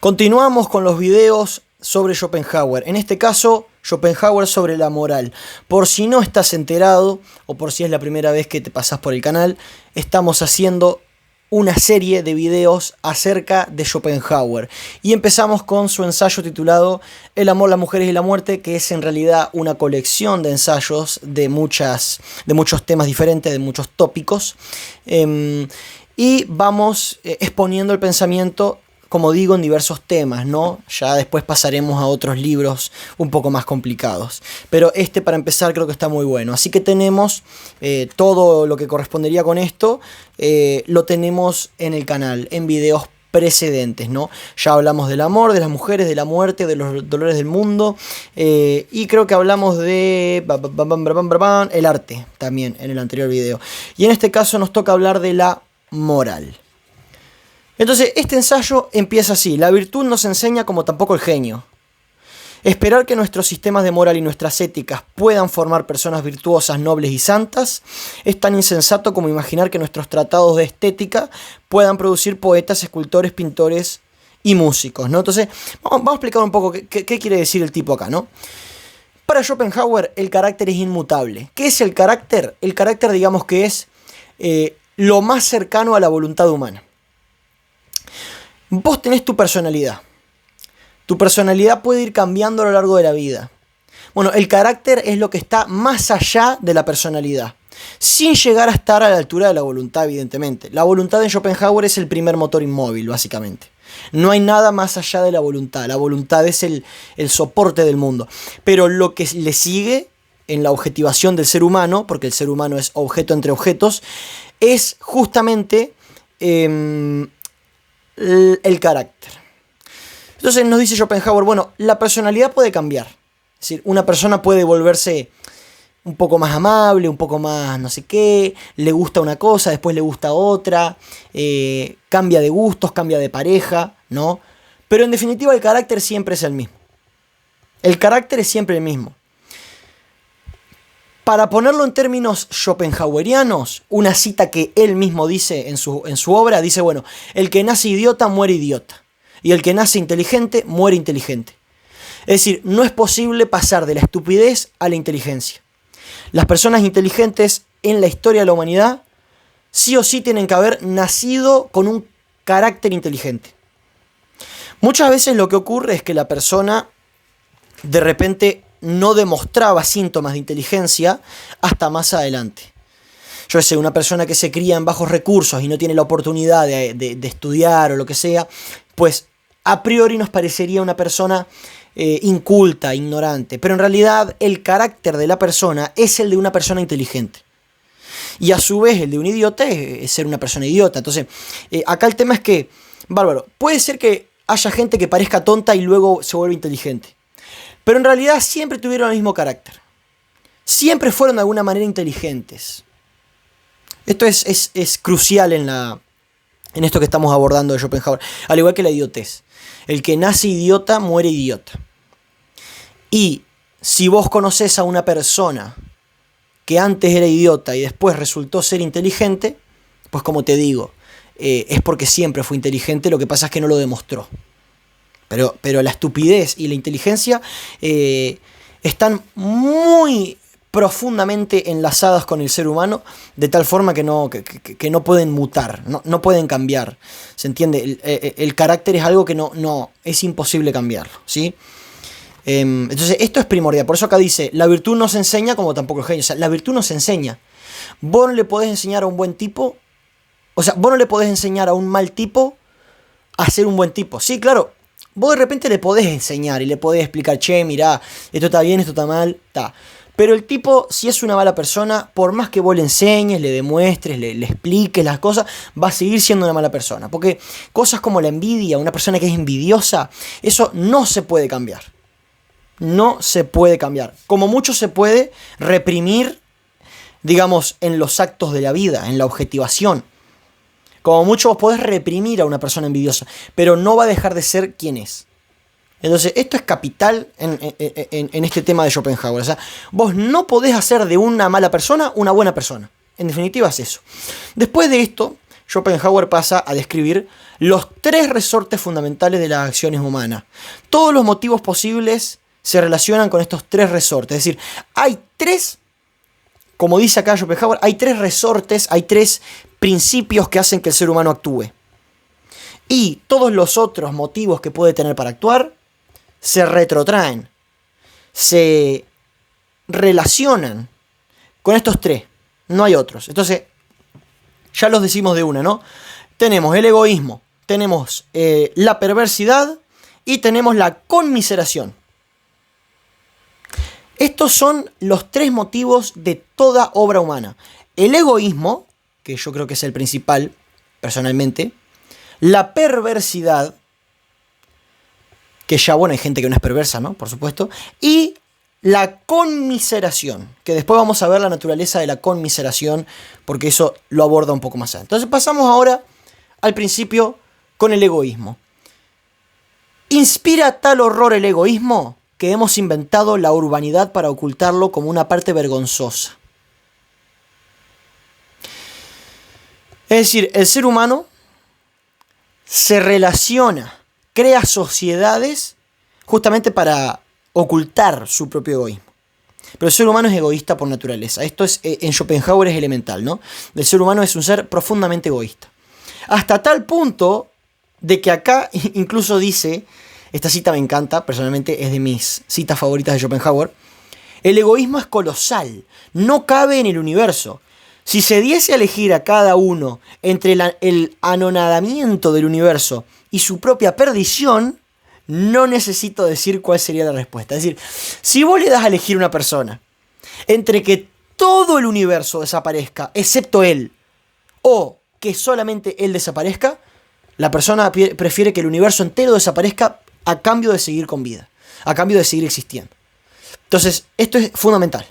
Continuamos con los videos sobre Schopenhauer. En este caso, Schopenhauer sobre la moral. Por si no estás enterado, o por si es la primera vez que te pasás por el canal, estamos haciendo una serie de videos acerca de Schopenhauer. Y empezamos con su ensayo titulado El amor, las mujeres y la muerte, que es en realidad una colección de ensayos de muchos temas diferentes, de muchos tópicos. Y vamos exponiendo el pensamiento, como digo, en diversos temas, ¿no? Ya después pasaremos a otros libros un poco más complicados. Pero para empezar, creo que está muy bueno. Así que tenemos todo lo que correspondería con esto, lo tenemos en el canal, en videos precedentes, ¿no? Ya hablamos del amor, de las mujeres, de la muerte, de los dolores del mundo, y creo que hablamos de el arte también en el anterior video. Y en este caso nos toca hablar de la moral. Entonces, este ensayo empieza así: la virtud no se enseña, como tampoco el genio. Esperar que nuestros sistemas de moral y nuestras éticas puedan formar personas virtuosas, nobles y santas es tan insensato como imaginar que nuestros tratados de estética puedan producir poetas, escultores, pintores y músicos, ¿no? Entonces, vamos a explicar un poco qué quiere decir el tipo acá, ¿no? Para Schopenhauer, el carácter es inmutable. ¿Qué es el carácter? El carácter, digamos que es lo más cercano a la voluntad humana. Vos tenés tu personalidad. Tu personalidad puede ir cambiando a lo largo de la vida. Bueno, el carácter es lo que está más allá de la personalidad, sin llegar a estar a la altura de la voluntad, evidentemente. La voluntad de Schopenhauer es el primer motor inmóvil, básicamente. No hay nada más allá de la voluntad. La voluntad es el soporte del mundo. Pero lo que le sigue en la objetivación del ser humano, porque el ser humano es objeto entre objetos, es justamente el carácter. Entonces nos dice Schopenhauer, bueno, la personalidad puede cambiar. Es decir, una persona puede volverse un poco más amable, un poco más no sé qué, le gusta una cosa, después le gusta otra, cambia de gustos, cambia de pareja, ¿no? Pero en definitiva el carácter siempre es el mismo. El carácter es siempre el mismo. Para ponerlo en términos schopenhauerianos, una cita que él mismo dice en su obra, dice, bueno, el que nace idiota muere idiota, y el que nace inteligente muere inteligente. Es decir, no es posible pasar de la estupidez a la inteligencia. Las personas inteligentes en la historia de la humanidad sí o sí tienen que haber nacido con un carácter inteligente. Muchas veces lo que ocurre es que la persona de repente no demostraba síntomas de inteligencia hasta más adelante. Yo sé, una persona que se cría en bajos recursos y no tiene la oportunidad de estudiar o lo que sea, pues a priori nos parecería una persona inculta, ignorante, pero en realidad el carácter de la persona es el de una persona inteligente. Y a su vez el de un idiota es ser una persona idiota. Entonces, acá el tema es que, bárbaro, puede ser que haya gente que parezca tonta y luego se vuelve inteligente, pero en realidad siempre tuvieron el mismo carácter. Siempre fueron de alguna manera inteligentes. Esto es crucial en esto que estamos abordando de Schopenhauer. Al igual que la idiotez. El que nace idiota muere idiota. Y si vos conocés a una persona que antes era idiota y después resultó ser inteligente, pues como te digo, es porque siempre fue inteligente, lo que pasa es que no lo demostró. Pero la estupidez y la inteligencia están muy profundamente enlazadas con el ser humano, de tal forma que no pueden mutar, no pueden cambiar. ¿Se entiende? El carácter es algo que no es imposible cambiarlo, ¿sí? Entonces esto es primordial. Por eso acá dice, la virtud no se enseña como tampoco el genio. O sea, la virtud no se enseña. Vos no le podés enseñar a un buen tipo, o sea, vos no le podés enseñar a un mal tipo a ser un buen tipo. Sí, claro, vos de repente le podés enseñar y le podés explicar, che, mirá, esto está bien, esto está mal, está. Pero el tipo, si es una mala persona, por más que vos le enseñes, le demuestres, le expliques las cosas, va a seguir siendo una mala persona. Porque cosas como la envidia, una persona que es envidiosa, eso no se puede cambiar. No se puede cambiar. Como mucho se puede reprimir, digamos, en los actos de la vida, en la objetivación. Como mucho vos podés reprimir a una persona envidiosa, pero no va a dejar de ser quien es. Entonces, esto es capital en este tema de Schopenhauer. O sea, vos no podés hacer de una mala persona una buena persona. En definitiva es eso. Después de esto, Schopenhauer pasa a describir los 3 resortes fundamentales de las acciones humanas. Todos los motivos posibles se relacionan con estos 3 resortes. Es decir, hay 3, como dice acá Schopenhauer, hay 3 resortes, hay 3 principios que hacen que el ser humano actúe. Y todos los otros motivos que puede tener para actuar se retrotraen, se relacionan con estos 3. No hay otros. Entonces, ya los decimos de una, ¿no? Tenemos el egoísmo, tenemos la perversidad y tenemos la conmiseración. Estos son los 3 motivos de toda obra humana. El egoísmo, que yo creo que es el principal, personalmente. La perversidad, que ya, bueno, hay gente que no es perversa, ¿no? Por supuesto. Y la conmiseración, que después vamos a ver la naturaleza de la conmiseración, porque eso lo aborda un poco más allá. Entonces pasamos ahora al principio con el egoísmo. ¿Inspira tal horror el egoísmo que hemos inventado la urbanidad para ocultarlo como una parte vergonzosa? Es decir, el ser humano se relaciona, crea sociedades justamente para ocultar su propio egoísmo. Pero el ser humano es egoísta por naturaleza. Esto es, en Schopenhauer es elemental, ¿no? El ser humano es un ser profundamente egoísta. Hasta tal punto de que acá incluso dice, esta cita me encanta, personalmente es de mis citas favoritas de Schopenhauer, el egoísmo es colosal, no cabe en el universo. Si se diese a elegir a cada uno entre el anonadamiento del universo y su propia perdición, no necesito decir cuál sería la respuesta. Es decir, si vos le das a elegir a una persona entre que todo el universo desaparezca, excepto él, o que solamente él desaparezca, la persona prefiere que el universo entero desaparezca a cambio de seguir con vida, a cambio de seguir existiendo. Entonces, esto es fundamental.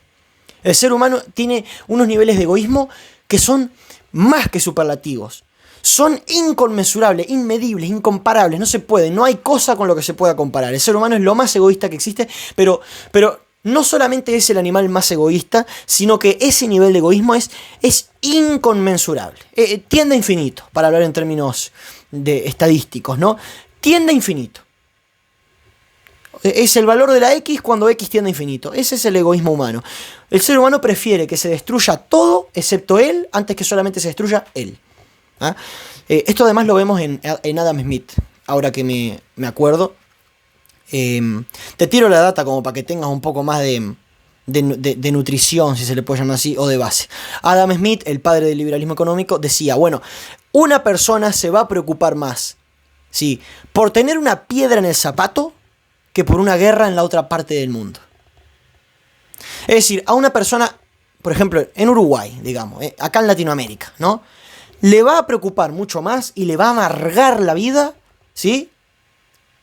El ser humano tiene unos niveles de egoísmo que son más que superlativos. Son inconmensurables, inmedibles, incomparables. No se puede, no hay cosa con lo que se pueda comparar. El ser humano es lo más egoísta que existe, pero no solamente es el animal más egoísta, sino que ese nivel de egoísmo es inconmensurable. Tiende a infinito, para hablar en términos estadísticos, ¿no? Tiende a infinito. Es el valor de la X cuando X tiende a infinito. Ese es el egoísmo humano. El ser humano prefiere que se destruya todo, excepto él, antes que solamente se destruya él. ¿Ah? Esto además lo vemos en Adam Smith, ahora que me acuerdo. Te tiro la data como para que tengas un poco más de nutrición, si se le puede llamar así, o de base. Adam Smith, el padre del liberalismo económico, decía, bueno, una persona se va a preocupar más, ¿sí?, por tener una piedra en el zapato que por una guerra en la otra parte del mundo. Es decir, a una persona, por ejemplo, en Uruguay, digamos, acá en Latinoamérica, ¿no?, le va a preocupar mucho más y le va a amargar la vida, ¿sí?,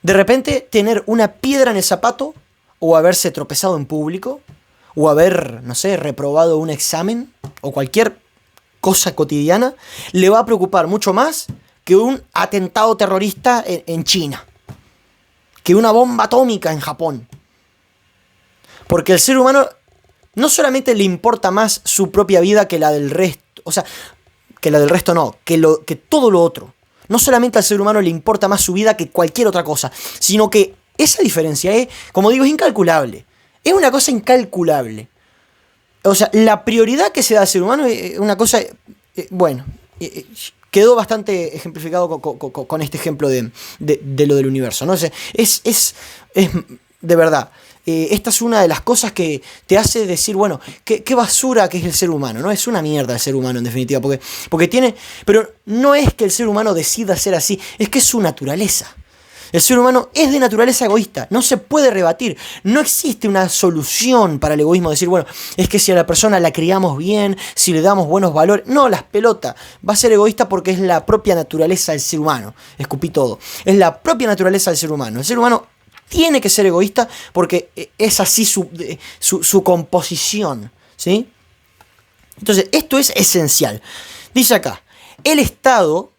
de repente tener una piedra en el zapato, o haberse tropezado en público, o haber, no sé, reprobado un examen, o cualquier cosa cotidiana, le va a preocupar mucho más que un atentado terrorista en China, que una bomba atómica en Japón. Porque el ser humano no solamente le importa más su propia vida que la del resto, o sea, que la del resto no, que todo lo otro. No solamente al ser humano le importa más su vida que cualquier otra cosa, sino que esa diferencia es, como digo, es incalculable. Es una cosa incalculable. O sea, la prioridad que se da al ser humano es una cosa, bueno, quedó bastante ejemplificado con este ejemplo de lo del universo, ¿no? O sea, es de verdad. Esta es una de las cosas que te hace decir, bueno, qué basura que es el ser humano, ¿no? Es una mierda el ser humano, en definitiva, porque tiene... Pero no es que el ser humano decida ser así, es que es su naturaleza. El ser humano es de naturaleza egoísta, no se puede rebatir. No existe una solución para el egoísmo, decir, bueno, es que si a la persona la criamos bien, si le damos buenos valores... No, las pelotas. Va a ser egoísta porque es la propia naturaleza del ser humano. Escupí todo. Es la propia naturaleza del ser humano. El ser humano tiene que ser egoísta porque es así su composición, ¿sí? Entonces, esto es esencial. Dice acá, el Estado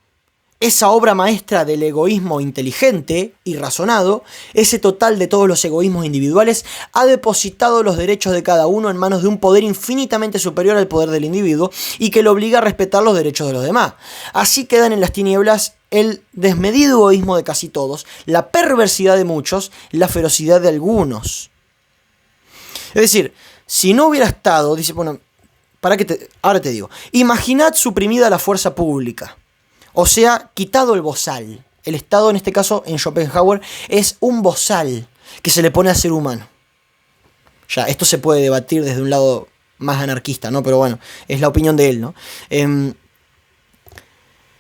esa obra maestra del egoísmo inteligente y razonado, ese total de todos los egoísmos individuales, ha depositado los derechos de cada uno en manos de un poder infinitamente superior al poder del individuo y que lo obliga a respetar los derechos de los demás. Así quedan en las tinieblas el desmedido egoísmo de casi todos, la perversidad de muchos, la ferocidad de algunos. Es decir, si no hubiera estado, dice, bueno, ahora te digo, imaginad suprimida la fuerza pública. O sea, quitado el bozal. El Estado, en este caso, en Schopenhauer, es un bozal que se le pone al ser humano. Ya, esto se puede debatir desde un lado más anarquista, ¿no? Pero bueno, es la opinión de él, ¿no?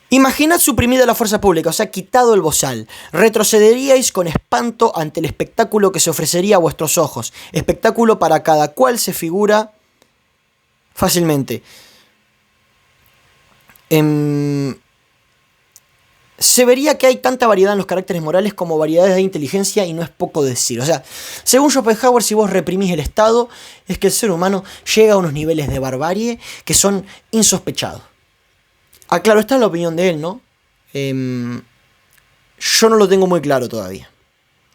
Imaginad suprimida la fuerza pública, o sea, quitado el bozal. Retrocederíais con espanto ante el espectáculo que se ofrecería a vuestros ojos. Espectáculo para cada cual se figura fácilmente. Se vería que hay tanta variedad en los caracteres morales como variedades de inteligencia y no es poco decir. O sea, según Schopenhauer, si vos reprimís el Estado, es que el ser humano llega a unos niveles de barbarie que son insospechados. Ah, claro, esta es la opinión de él, ¿no? Yo no lo tengo muy claro todavía.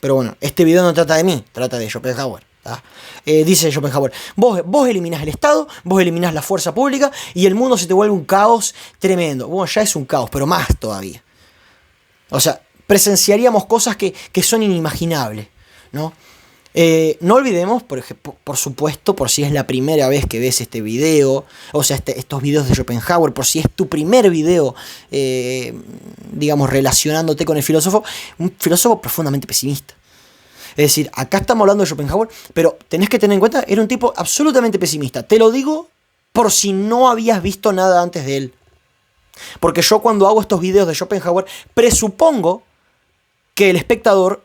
Pero bueno, este video no trata de mí, trata de Schopenhauer. Dice Schopenhauer, vos eliminás el Estado, vos eliminás la fuerza pública y el mundo se te vuelve un caos tremendo. Bueno, ya es un caos, pero más todavía. O sea, presenciaríamos cosas que son inimaginables, ¿no? No olvidemos, por supuesto, por si es la primera vez que ves este video, o sea, estos videos de Schopenhauer, por si es tu primer video, digamos, relacionándote con el filósofo, un filósofo profundamente pesimista. Es decir, acá estamos hablando de Schopenhauer, pero tenés que tener en cuenta, era un tipo absolutamente pesimista. Te lo digo por si no habías visto nada antes de él. Porque yo cuando hago estos videos de Schopenhauer, presupongo que el espectador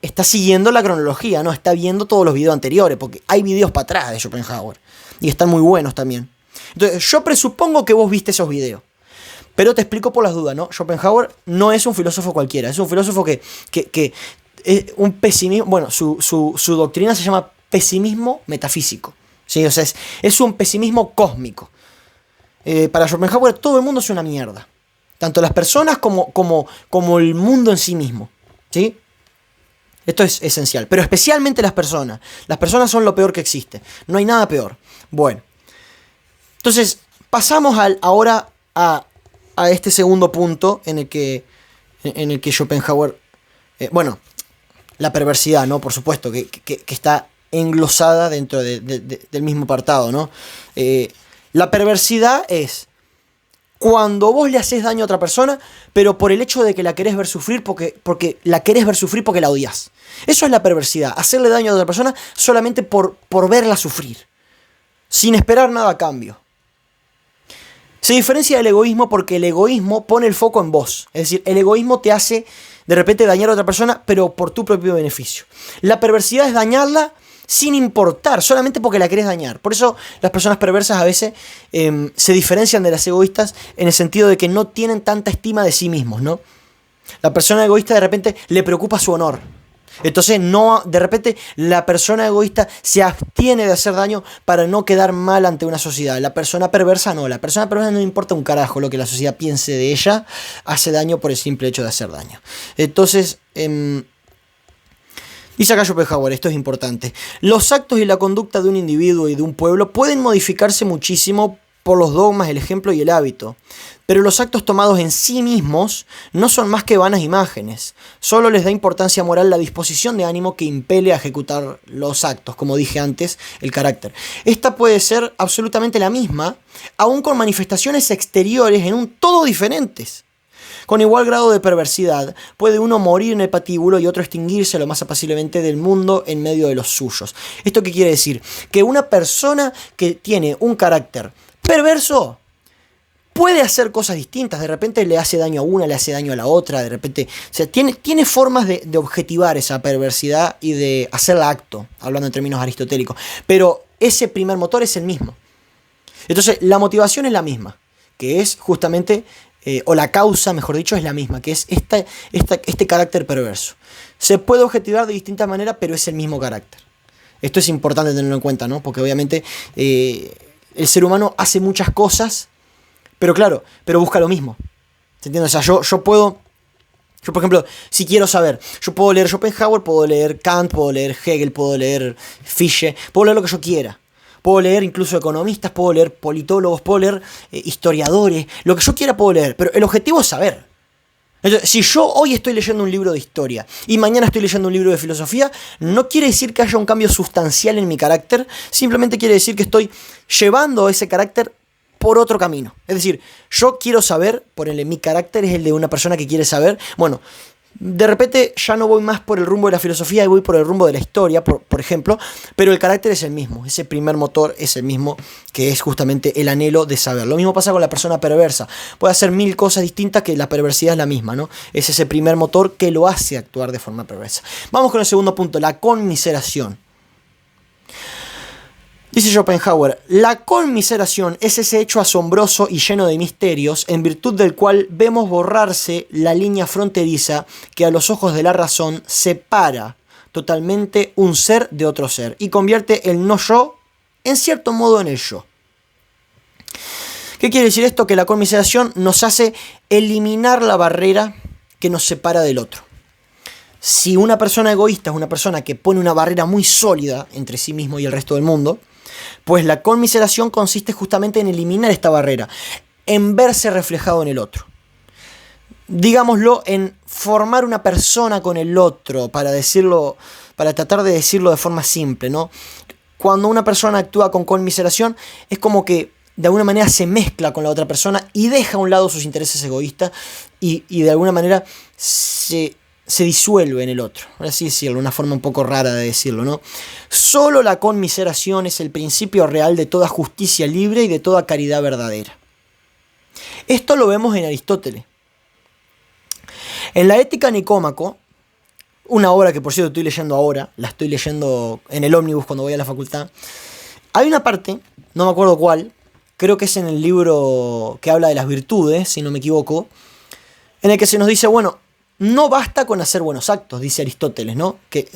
está siguiendo la cronología, no está viendo todos los videos anteriores, porque hay videos para atrás de Schopenhauer, y están muy buenos también. Entonces, yo presupongo que vos viste esos videos, pero te explico por las dudas, ¿no? Schopenhauer no es un filósofo cualquiera, es un filósofo que es un pesimismo, bueno, su doctrina se llama pesimismo metafísico, ¿sí? O sea, es un pesimismo cósmico. Para Schopenhauer todo el mundo es una mierda, tanto las personas como el mundo en sí mismo, ¿sí? Esto es esencial, pero especialmente las personas. Las personas son lo peor que existe, no hay nada peor. Bueno, entonces pasamos ahora a este segundo punto en el que Schopenhauer, bueno, la perversidad, ¿no? Por supuesto, que está englosada dentro del mismo apartado, ¿no? La perversidad es cuando vos le haces daño a otra persona, pero por el hecho de que la querés ver sufrir, porque la querés ver sufrir porque la odias. Eso es la perversidad, hacerle daño a otra persona solamente por verla sufrir, sin esperar nada a cambio. Se diferencia del egoísmo porque el egoísmo pone el foco en vos. Es decir, el egoísmo te hace de repente dañar a otra persona, pero por tu propio beneficio. La perversidad es dañarla sin importar, solamente porque la querés dañar. Por eso las personas perversas a veces se diferencian de las egoístas en el sentido de que no tienen tanta estima de sí mismos, ¿no? La persona egoísta de repente le preocupa su honor. Entonces de repente la persona egoísta se abstiene de hacer daño para no quedar mal ante una sociedad. La persona perversa no, la persona perversa no le importa un carajo lo que la sociedad piense de ella, hace daño por el simple hecho de hacer daño. Entonces, dice acá Schopenhauer, esto es importante. Los actos y la conducta de un individuo y de un pueblo pueden modificarse muchísimo por los dogmas, el ejemplo y el hábito. Pero los actos tomados en sí mismos no son más que vanas imágenes. Solo les da importancia moral la disposición de ánimo que impele a ejecutar los actos, como dije antes, el carácter. Esta puede ser absolutamente la misma, aun con manifestaciones exteriores en un todo diferentes. Con igual grado de perversidad, puede uno morir en el patíbulo y otro extinguirse lo más apaciblemente del mundo en medio de los suyos. ¿Esto qué quiere decir? Que una persona que tiene un carácter perverso puede hacer cosas distintas, de repente le hace daño a una, le hace daño a la otra, de repente, o sea, tiene formas de objetivar esa perversidad y de hacerla acto, hablando en términos aristotélicos, pero ese primer motor es el mismo. Entonces, la motivación es la misma, que es justamente, o la causa, mejor dicho, es la misma, que es este carácter perverso. Se puede objetivar de distintas maneras, pero es el mismo carácter. Esto es importante tenerlo en cuenta, ¿no? Porque obviamente el ser humano hace muchas cosas, pero claro, pero busca lo mismo. ¿Se entiende? O sea, yo puedo... Yo, por ejemplo, si quiero saber, yo puedo leer Schopenhauer, puedo leer Kant, puedo leer Hegel, puedo leer Fichte, puedo leer lo que yo quiera. Puedo leer incluso economistas, puedo leer politólogos, puedo leer historiadores, lo que yo quiera puedo leer, pero el objetivo es saber. Entonces, si yo hoy estoy leyendo un libro de historia y mañana estoy leyendo un libro de filosofía, no quiere decir que haya un cambio sustancial en mi carácter, simplemente quiere decir que estoy llevando ese carácter por otro camino. Es decir, yo quiero saber, ponele, mi carácter es el de una persona que quiere saber. Bueno, de repente ya no voy más por el rumbo de la filosofía y voy por el rumbo de la historia, por ejemplo, pero el carácter es el mismo, ese primer motor es el mismo, que es justamente el anhelo de saber. Lo mismo pasa con la persona perversa, puede hacer mil cosas distintas que la perversidad es la misma, ¿no? Es ese primer motor que lo hace actuar de forma perversa. Vamos con el segundo punto, la conmiseración. Dice Schopenhauer, la conmiseración es ese hecho asombroso y lleno de misterios, en virtud del cual vemos borrarse la línea fronteriza que a los ojos de la razón separa totalmente un ser de otro ser y convierte el no yo en cierto modo en el yo. ¿Qué quiere decir esto? Que la conmiseración nos hace eliminar la barrera que nos separa del otro. Si una persona egoísta es una persona que pone una barrera muy sólida entre sí mismo y el resto del mundo, pues la conmiseración consiste justamente en eliminar esta barrera, en verse reflejado en el otro. Digámoslo, en formar una persona con el otro, para tratar de decirlo de forma simple, ¿no? Cuando una persona actúa con conmiseración, es como que de alguna manera se mezcla con la otra persona y deja a un lado sus intereses egoístas y de alguna manera se disuelve en el otro, por así decirlo, una forma un poco rara de decirlo, ¿no? Solo la conmiseración es el principio real de toda justicia libre y de toda caridad verdadera. Esto lo vemos en Aristóteles. En la Ética Nicómaco, una obra que por cierto estoy leyendo ahora, la estoy leyendo en el ómnibus cuando voy a la facultad, hay una parte, no me acuerdo cuál, creo que es en el libro que habla de las virtudes, si no me equivoco, en el que se nos dice, bueno, no basta con hacer buenos actos, dice Aristóteles, ¿no? Que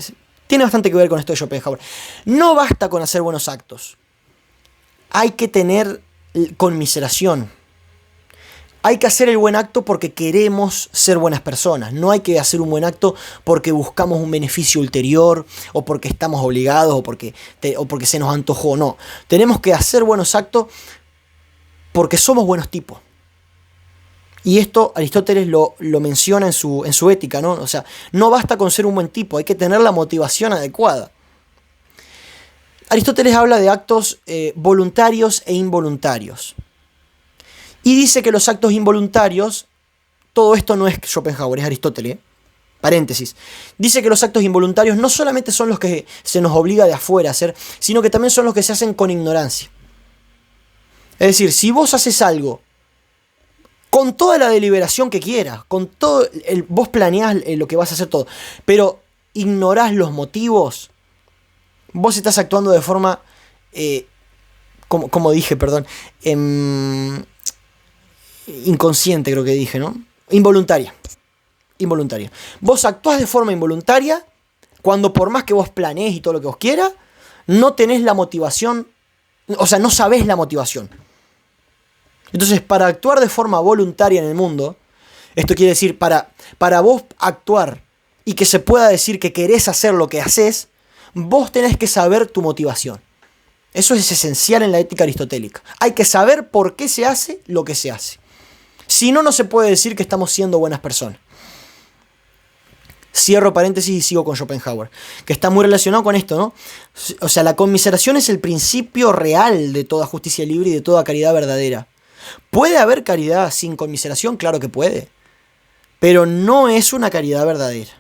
tiene bastante que ver con esto de Schopenhauer. No basta con hacer buenos actos. Hay que tener conmiseración. Hay que hacer el buen acto porque queremos ser buenas personas. No hay que hacer un buen acto porque buscamos un beneficio ulterior o porque estamos obligados o porque se nos antojó. No. Tenemos que hacer buenos actos porque somos buenos tipos. Y esto Aristóteles lo menciona en su ética, ¿no? O sea, no basta con ser un buen tipo, hay que tener la motivación adecuada. Aristóteles habla de actos voluntarios e involuntarios. Y dice que los actos involuntarios, todo esto no es Schopenhauer, es Aristóteles, paréntesis. Dice que los actos involuntarios no solamente son los que se nos obliga de afuera a hacer, sino que también son los que se hacen con ignorancia. Es decir, si vos haces algo con toda la deliberación que quieras, con todo vos planeás lo que vas a hacer todo, pero ignorás los motivos, vos estás actuando de forma, como dije, perdón, inconsciente creo que dije, ¿no? Involuntaria. Vos actuás de forma involuntaria cuando por más que vos planees y todo lo que vos quieras, no tenés la motivación, o sea, no sabés la motivación. Entonces, para actuar de forma voluntaria en el mundo, esto quiere decir, para vos actuar y que se pueda decir que querés hacer lo que haces, vos tenés que saber tu motivación. Eso es esencial en la ética aristotélica. Hay que saber por qué se hace lo que se hace. Si no, no se puede decir que estamos siendo buenas personas. Cierro paréntesis y sigo con Schopenhauer, que está muy relacionado con esto, ¿no? O sea, la conmiseración es el principio real de toda justicia libre y de toda caridad verdadera. ¿Puede haber caridad sin conmiseración? Claro que puede. Pero no es una caridad verdadera.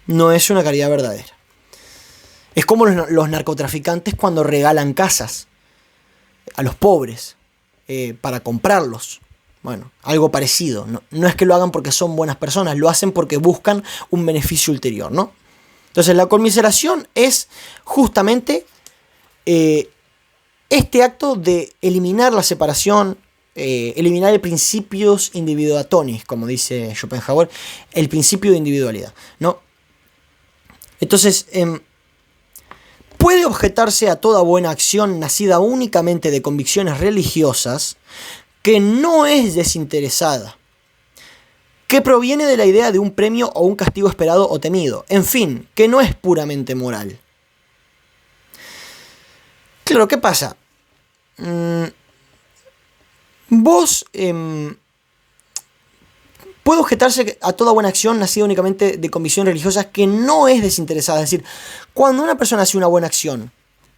No es una caridad verdadera. Es como los narcotraficantes cuando regalan casas a los pobres para comprarlos. Bueno, algo parecido. No es que lo hagan porque son buenas personas, lo hacen porque buscan un beneficio ulterior, ¿no? Entonces la conmiseración es justamente este acto de eliminar la separación, eliminar el principius individuatonis, como dice Schopenhauer, el principio de individualidad, ¿no? Entonces, puede objetarse a toda buena acción nacida únicamente de convicciones religiosas que no es desinteresada. que proviene de la idea de un premio o un castigo esperado o temido. En fin, que no es puramente moral. Claro, ¿qué pasa? Vos... puede objetarse a toda buena acción nacida únicamente de convicciones religiosas que no es desinteresada. Es decir, cuando una persona hace una buena acción,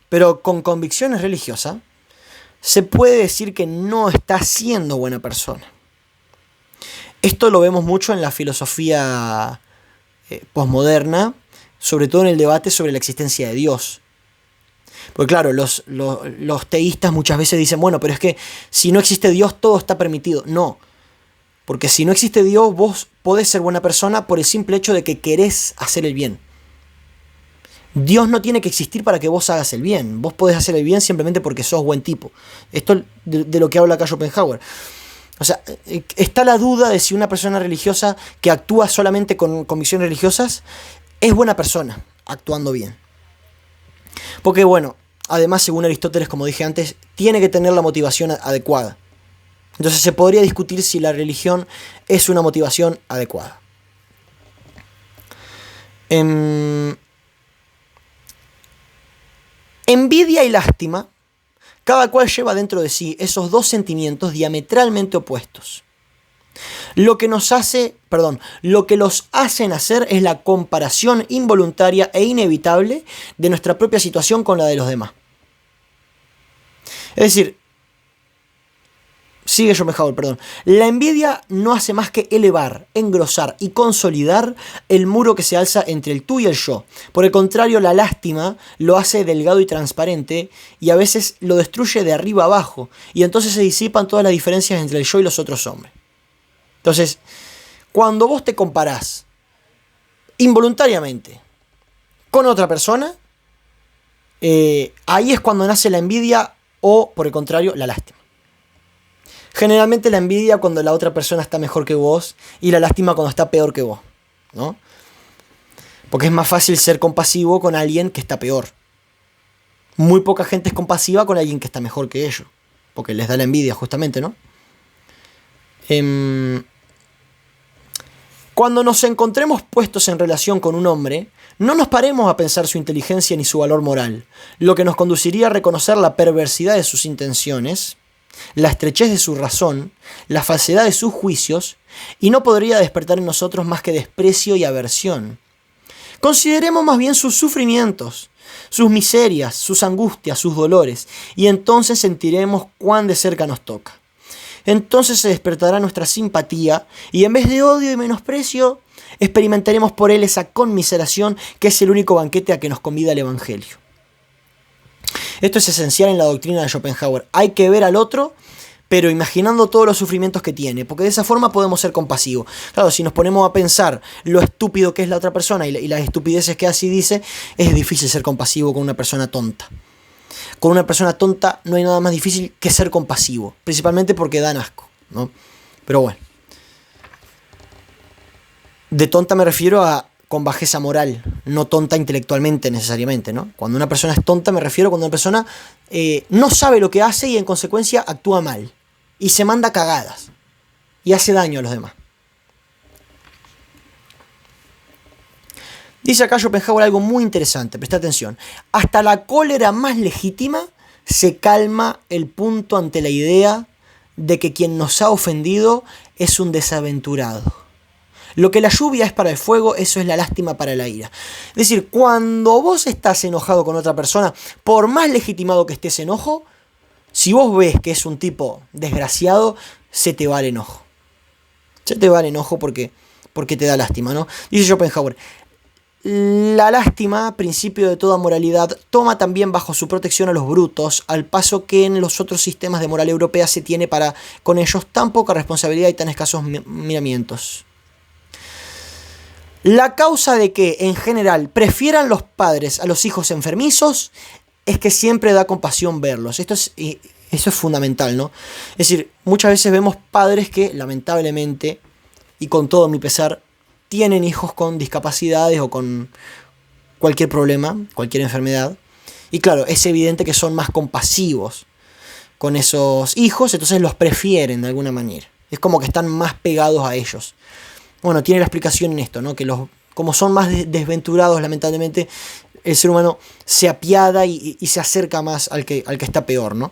pero con convicciones religiosas, se puede decir que no está siendo buena persona. Esto lo vemos mucho en la filosofía posmoderna, sobre todo en el debate sobre la existencia de Dios. Porque claro, los teístas muchas veces dicen, bueno, pero es que si no existe Dios todo está permitido. No, porque si no existe Dios vos podés ser buena persona por el simple hecho de que querés hacer el bien. Dios no tiene que existir para que vos hagas el bien. Vos podés hacer el bien simplemente porque sos buen tipo. Esto de lo que habla acá Schopenhauer. O sea, está la duda de si una persona religiosa que actúa solamente con convicciones religiosas es buena persona, actuando bien. Porque bueno, además según Aristóteles, como dije antes, tiene que tener la motivación adecuada. Entonces se podría discutir si la religión es una motivación adecuada. Envidia y lástima, cada cual lleva dentro de sí esos dos sentimientos diametralmente opuestos. Lo que los hacen hacer es la comparación involuntaria e inevitable de nuestra propia situación con la de los demás. Es decir, sigue Schopenhauer, la envidia no hace más que elevar, engrosar y consolidar el muro que se alza entre el tú y el yo. Por el contrario, la lástima lo hace delgado y transparente y a veces lo destruye de arriba abajo y entonces se disipan todas las diferencias entre el yo y los otros hombres. Entonces, cuando vos te comparás involuntariamente con otra persona, ahí es cuando nace la envidia o, por el contrario, la lástima. Generalmente la envidia cuando la otra persona está mejor que vos y la lástima cuando está peor que vos, ¿no? Porque es más fácil ser compasivo con alguien que está peor. Muy poca gente es compasiva con alguien que está mejor que ellos, porque les da la envidia justamente, ¿no? Cuando nos encontremos puestos en relación con un hombre, no nos paremos a pensar su inteligencia ni su valor moral, lo que nos conduciría a reconocer la perversidad de sus intenciones, la estrechez de su razón, la falsedad de sus juicios, y no podría despertar en nosotros más que desprecio y aversión. Consideremos más bien sus sufrimientos, sus miserias, sus angustias, sus dolores, y entonces sentiremos cuán de cerca nos toca. Entonces se despertará nuestra simpatía, y en vez de odio y menosprecio, experimentaremos por él esa conmiseración que es el único banquete a que nos convida el Evangelio. Esto es esencial en la doctrina de Schopenhauer. Hay que ver al otro, pero imaginando todos los sufrimientos que tiene, porque de esa forma podemos ser compasivos. Claro, si nos ponemos a pensar lo estúpido que es la otra persona y las estupideces que hace y dice, es difícil ser compasivo con una persona tonta. Con una persona tonta no hay nada más difícil que ser compasivo, principalmente porque dan asco, ¿no? Pero bueno. De tonta me refiero a con bajeza moral, no tonta intelectualmente necesariamente, ¿no? Cuando una persona es tonta me refiero a cuando una persona no sabe lo que hace y en consecuencia actúa mal y se manda cagadas y hace daño a los demás. Dice acá Schopenhauer algo muy interesante, presta atención. Hasta la cólera más legítima se calma el punto ante la idea de que quien nos ha ofendido es un desaventurado. Lo que la lluvia es para el fuego, eso es la lástima para la ira. Es decir, cuando vos estás enojado con otra persona, por más legitimado que esté ese enojo, si vos ves que es un tipo desgraciado, se te va el enojo. Se te va el enojo porque te da lástima, ¿no? Dice Schopenhauer, la lástima, principio de toda moralidad, toma también bajo su protección a los brutos, al paso que en los otros sistemas de moral europea se tiene para con ellos tan poca responsabilidad y tan escasos miramientos. La causa de que, en general, prefieran los padres a los hijos enfermizos es que siempre da compasión verlos. Eso es fundamental, ¿no? Es decir, muchas veces vemos padres que, lamentablemente, y con todo mi pesar, tienen hijos con discapacidades o con cualquier problema, cualquier enfermedad. Y claro, es evidente que son más compasivos con esos hijos, entonces los prefieren de alguna manera. Es como que están más pegados a ellos. Bueno, tiene la explicación en esto, ¿no? Que como son más desventurados, lamentablemente, el ser humano se apiada y se acerca más al que está peor, ¿no?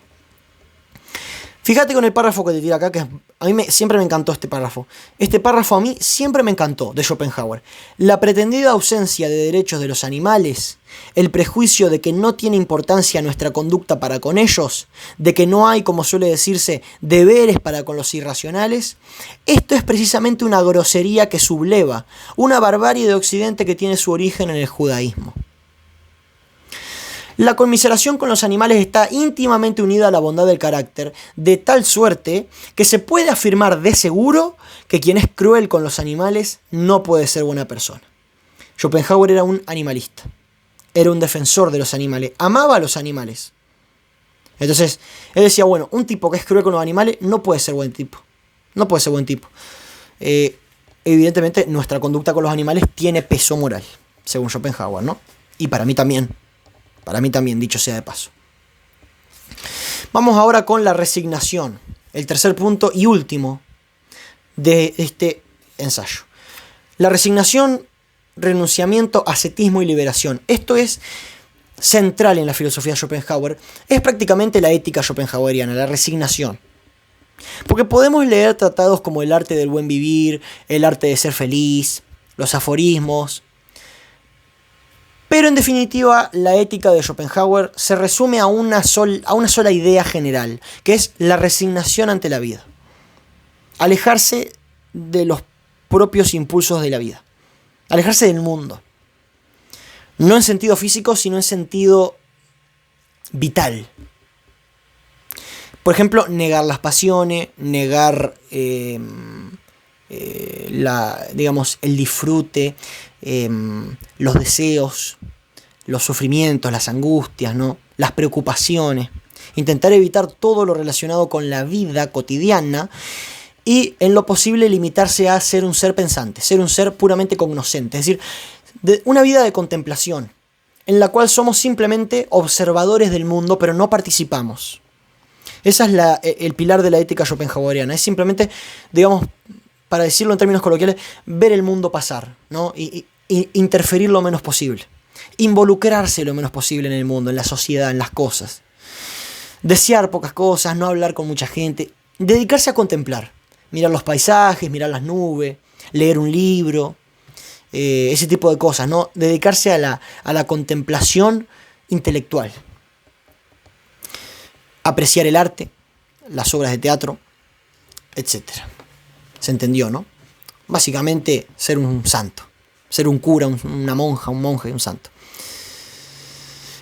Fíjate con el párrafo que te tira acá, que a mí siempre me encantó este párrafo. Este párrafo a mí siempre me encantó, de Schopenhauer. La pretendida ausencia de derechos de los animales, el prejuicio de que no tiene importancia nuestra conducta para con ellos, de que no hay, como suele decirse, deberes para con los irracionales, esto es precisamente una grosería que subleva, una barbarie de Occidente que tiene su origen en el judaísmo. La conmiseración con los animales está íntimamente unida a la bondad del carácter, de tal suerte que se puede afirmar de seguro que quien es cruel con los animales no puede ser buena persona. Schopenhauer era un animalista, era un defensor de los animales, amaba a los animales. Entonces, él decía, bueno, un tipo que es cruel con los animales no puede ser buen tipo. No puede ser buen tipo. Evidentemente, nuestra conducta con los animales tiene peso moral, según Schopenhauer, ¿no? Y para mí también. Para mí también, dicho sea de paso. Vamos ahora con la resignación, el tercer punto y último de este ensayo. La resignación, renunciamiento, ascetismo y liberación. Esto es central en la filosofía de Schopenhauer. Es prácticamente la ética schopenhaueriana, la resignación. Porque podemos leer tratados como el arte del buen vivir, el arte de ser feliz, los aforismos. Pero en definitiva, la ética de Schopenhauer se resume a una sola idea general, que es la resignación ante la vida. Alejarse de los propios impulsos de la vida. Alejarse del mundo. No en sentido físico, sino en sentido vital. Por ejemplo, negar las pasiones, negar el disfrute, los deseos, los sufrimientos, las angustias, ¿no? Las preocupaciones. Intentar evitar todo lo relacionado con la vida cotidiana y en lo posible limitarse a ser un ser pensante, ser un ser puramente cognoscente. Es decir, una vida de contemplación, en la cual somos simplemente observadores del mundo, pero no participamos. Ese es el pilar de la ética schopenhaueriana. Es simplemente, digamos, para decirlo en términos coloquiales, ver el mundo pasar, ¿no? Y interferir lo menos posible. Involucrarse lo menos posible en el mundo, en la sociedad, en las cosas. Desear pocas cosas, no hablar con mucha gente. Dedicarse a contemplar. Mirar los paisajes, mirar las nubes, leer un libro, ese tipo de cosas, ¿no? Dedicarse a la contemplación intelectual. Apreciar el arte, las obras de teatro, etc. ¿Se entendió, no? Básicamente, ser un santo. Ser un cura, una monja, un monje, un santo.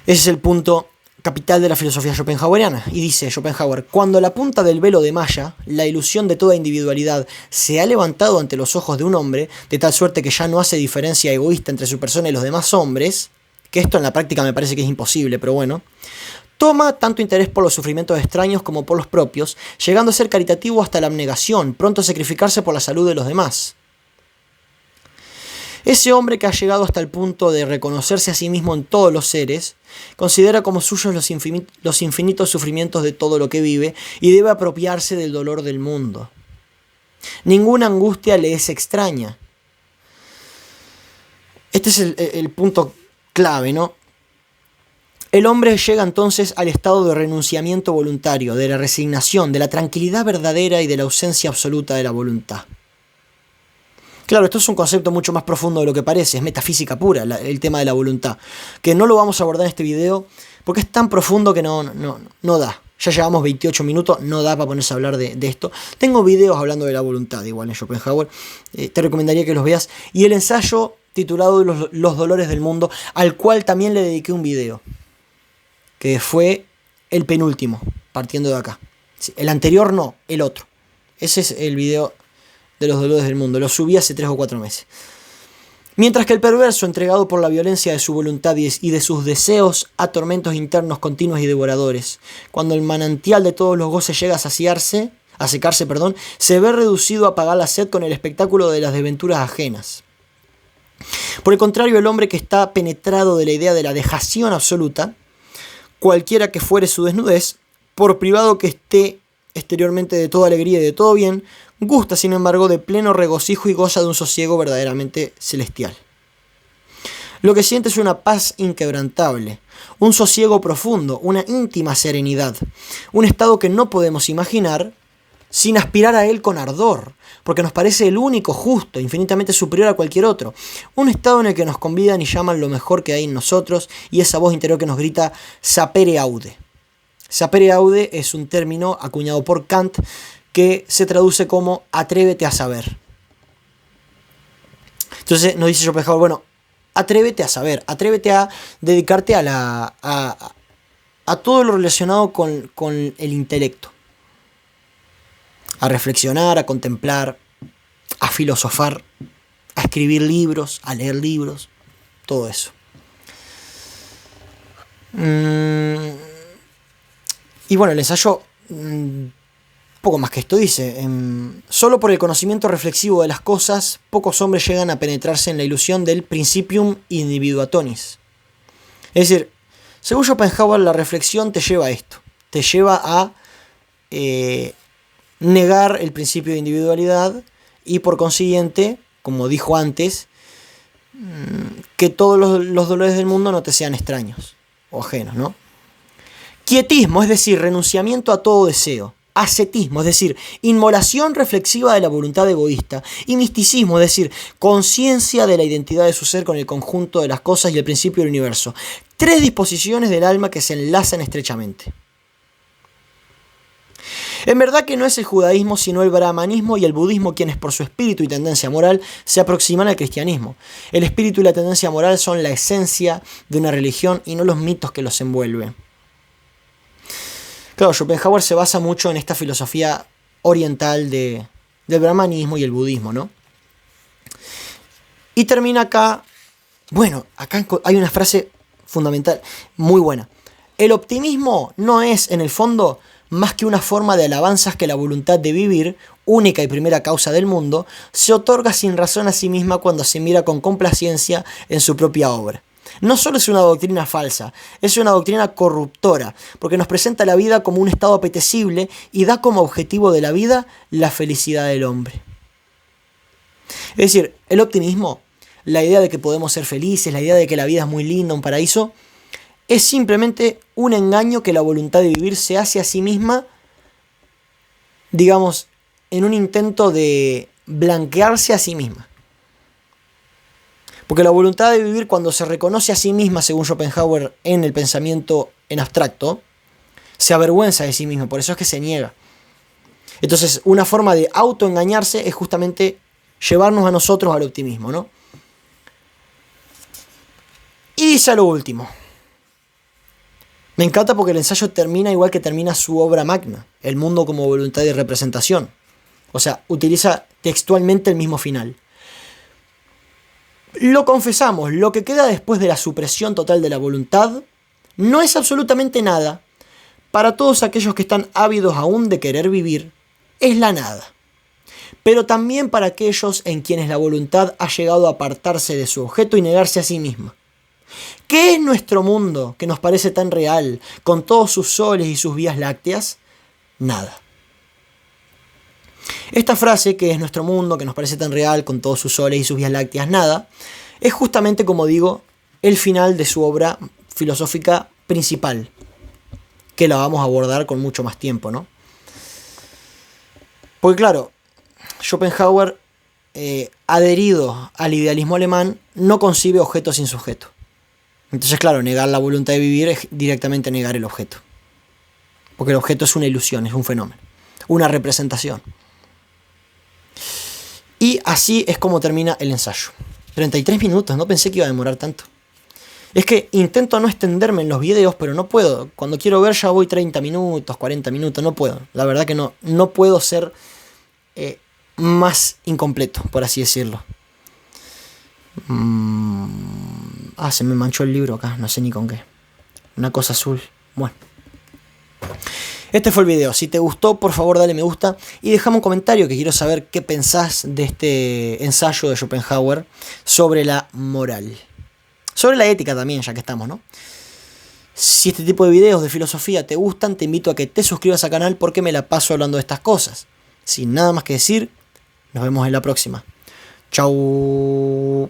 Ese es el punto capital de la filosofía schopenhaueriana. Y dice Schopenhauer, cuando la punta del velo de malla, la ilusión de toda individualidad, se ha levantado ante los ojos de un hombre, de tal suerte que ya no hace diferencia egoísta entre su persona y los demás hombres, que esto en la práctica me parece que es imposible, pero bueno, toma tanto interés por los sufrimientos extraños como por los propios, llegando a ser caritativo hasta la abnegación, pronto a sacrificarse por la salud de los demás. Ese hombre que ha llegado hasta el punto de reconocerse a sí mismo en todos los seres, considera como suyos los infinitos sufrimientos de todo lo que vive y debe apropiarse del dolor del mundo. Ninguna angustia le es extraña. Este es el punto clave, ¿no? El hombre llega entonces al estado de renunciamiento voluntario, de la resignación, de la tranquilidad verdadera y de la ausencia absoluta de la voluntad. Claro, esto es un concepto mucho más profundo de lo que parece, es metafísica pura el tema de la voluntad, que no lo vamos a abordar en este video porque es tan profundo que no da. Ya llevamos 28 minutos, no da para ponerse a hablar de esto. Tengo videos hablando de la voluntad, igual en Schopenhauer, te recomendaría que los veas. Y el ensayo titulado Los dolores del mundo, al cual también le dediqué un video, que fue el penúltimo, partiendo de acá. El anterior no, el otro. Ese es el video de los dolores del mundo. Lo subí hace 3 o 4 meses. Mientras que el perverso, entregado por la violencia de su voluntad y de sus deseos a tormentos internos continuos y devoradores, cuando el manantial de todos los goces llega a secarse, se ve reducido a pagar la sed con el espectáculo de las desventuras ajenas. Por el contrario, el hombre que está penetrado de la idea de la dejación absoluta, cualquiera que fuere su desnudez, por privado que esté exteriormente de toda alegría y de todo bien, gusta sin embargo de pleno regocijo y goza de un sosiego verdaderamente celestial. Lo que siente es una paz inquebrantable, un sosiego profundo, una íntima serenidad, un estado que no podemos imaginar sin aspirar a él con ardor, porque nos parece el único justo, infinitamente superior a cualquier otro. Un estado en el que nos convidan y llaman lo mejor que hay en nosotros y esa voz interior que nos grita sapere aude. Sapere aude es un término acuñado por Kant que se traduce como atrévete a saber. Entonces nos dice Schopenhauer, bueno, atrévete a saber, atrévete a dedicarte a todo lo relacionado con el intelecto. A reflexionar, a contemplar, a filosofar, a escribir libros, a leer libros, todo eso. Y bueno, el ensayo, poco más que esto dice, solo por el conocimiento reflexivo de las cosas, pocos hombres llegan a penetrarse en la ilusión del principium individuatonis. Es decir, según Schopenhauer, la reflexión te lleva a esto, te lleva a negar el principio de individualidad y por consiguiente, como dijo antes, que todos los dolores del mundo no te sean extraños o ajenos, ¿no? Quietismo, es decir, renunciamiento a todo deseo. Ascetismo, es decir, inmolación reflexiva de la voluntad egoísta. Y misticismo, es decir, conciencia de la identidad de su ser con el conjunto de las cosas y el principio del universo. 3 disposiciones del alma que se enlazan estrechamente. En verdad que no es el judaísmo sino el brahmanismo y el budismo quienes por su espíritu y tendencia moral se aproximan al cristianismo. El espíritu y la tendencia moral son la esencia de una religión y no los mitos que los envuelven. Claro, Schopenhauer se basa mucho en esta filosofía oriental del brahmanismo y el budismo, ¿no? Y termina acá, bueno, acá hay una frase fundamental, muy buena. El optimismo no es, en el fondo, más que una forma de alabanzas que la voluntad de vivir, única y primera causa del mundo, se otorga sin razón a sí misma cuando se mira con complacencia en su propia obra. No solo es una doctrina falsa, es una doctrina corruptora, porque nos presenta la vida como un estado apetecible y da como objetivo de la vida la felicidad del hombre. Es decir, el optimismo, la idea de que podemos ser felices, la idea de que la vida es muy linda, un paraíso, es simplemente un engaño que la voluntad de vivir se hace a sí misma, digamos, en un intento de blanquearse a sí misma. Porque la voluntad de vivir, cuando se reconoce a sí misma, según Schopenhauer, en el pensamiento en abstracto, se avergüenza de sí misma, por eso es que se niega. Entonces, una forma de autoengañarse es justamente llevarnos a nosotros al optimismo, ¿no? Y dice a lo último. Me encanta porque el ensayo termina igual que termina su obra magna, El mundo como voluntad y representación. O sea, utiliza textualmente el mismo final. Lo confesamos, lo que queda después de la supresión total de la voluntad no es absolutamente nada. Para todos aquellos que están ávidos aún de querer vivir, es la nada. Pero también para aquellos en quienes la voluntad ha llegado a apartarse de su objeto y negarse a sí misma. ¿Qué es nuestro mundo que nos parece tan real, con todos sus soles y sus vías lácteas? Nada. Esta frase, que es nuestro mundo, que nos parece tan real, con todos sus soles y sus vías lácteas, nada, es justamente, como digo, el final de su obra filosófica principal, que la vamos a abordar con mucho más tiempo, ¿no? Porque claro, Schopenhauer, adherido al idealismo alemán, no concibe objeto sin sujeto. Entonces, claro, negar la voluntad de vivir es directamente negar el objeto. Porque el objeto es una ilusión, es un fenómeno, una representación. Y así es como termina el ensayo. 33 minutos, no pensé que iba a demorar tanto. Es que intento no extenderme en los videos, pero no puedo. Cuando quiero ver ya voy 30 minutos, 40 minutos, no puedo. La verdad que no puedo ser más incompleto, por así decirlo. Se me manchó el libro acá, no sé ni con qué. Una cosa azul. Bueno. Este fue el video. Si te gustó, por favor dale me gusta y déjame un comentario, que quiero saber qué pensás de este ensayo de Schopenhauer sobre la moral. Sobre la ética también, ya que estamos, ¿no? Si este tipo de videos de filosofía te gustan, te invito a que te suscribas al canal porque me la paso hablando de estas cosas. Sin nada más que decir, nos vemos en la próxima. Chau.